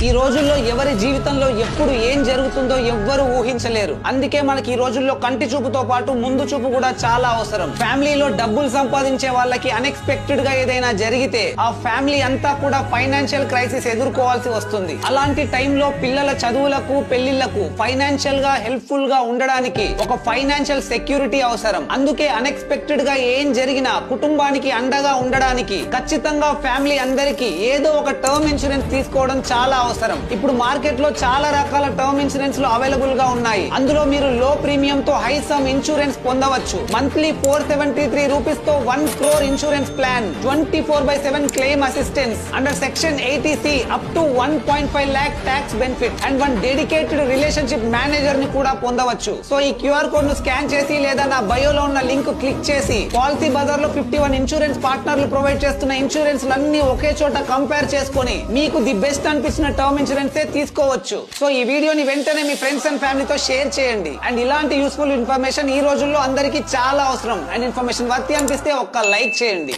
ఈ రోజుల్లో ఎవరి జీవితంలో ఎప్పుడు ఏం జరుగుతుందో ఎవ్వరు ఊహించలేరు. అందుకే మనకి ఈ రోజుల్లో కంటి చూపుతో పాటు ముందు చూపు కూడా చాలా అవసరం. ఫ్యామిలీలో డబ్బులు సంపాదించే వాళ్ళకి అన్ఎక్స్పెక్టెడ్ గా ఏదైనా జరిగితే ఆ ఫ్యామిలీ అంతా కూడా ఫైనాన్షియల్ క్రైసిస్ ఎదుర్కోవాల్సి వస్తుంది. అలాంటి టైంలో పిల్లల చదువులకు పెళ్లిళ్లకు ఫైనాన్షియల్ గా హెల్ప్ఫుల్ గా ఉండడానికి ఒక ఫైనాన్షియల్ సెక్యూరిటీ అవసరం. అందుకే అన్ఎక్స్పెక్టెడ్ గా ఏం జరిగినా కుటుంబానికి అండగా ఉండడానికి ఖచ్చితంగా ఫ్యామిలీ అందరికీ ఏదో ఒక టర్మ్ ఇన్సూరెన్స్ తీసుకోవడం చాలా అవసరం. ఇప్పుడు మార్కెట్ లో చాలా రకాల టర్మ్ ఇన్సూరెన్స్ లు అవైలబుల్ గా ఉన్నాయి. అందులో మీరు లో ప్రీమియం తో హై సమ్ ఇన్సూరెన్స్ పొందవచ్చు. మంత్లీ 473 రూపీస్ తో 1 crore insurance plan, 24/7 claim assistance under section 80C up to 1.5 lakh tax benefit and 1 dedicated relationship manager ని కూడా పొందవచ్చు. సో ఈ క్యూఆర్ కోడ్ ను స్కాన్ చేసి లేదా నా బయోలో ఉన్న లింక్ క్లిక్ చేసి పాలసీ బజార్ లో 51 ఇన్సూరెన్స్ పార్ట్నర్లు ప్రొవైడ్ చేస్తున్న ఇన్సూరెన్స్ లన్నీ ఒకే చోట కంపేర్ చేసుకొని మీకు ది బెస్ట్ అనిపించిన టర్మ్ ఇన్సూరెన్స్ తీసుకోవచ్చు. సో ఈ వీడియోని వెంటనే మీ ఫ్రెండ్స్ అండ్ ఫ్యామిలీతో షేర్ చేయండి. అండ్ ఇలాంటి యూస్ఫుల్ ఇన్ఫర్మేషన్ ఈ రోజుల్లో అందరికీ చాలా అవసరం. అండ్ ఇన్ఫర్మేషన్ వర్తి అనిపిస్తే ఒక్క లైక్ చేయండి.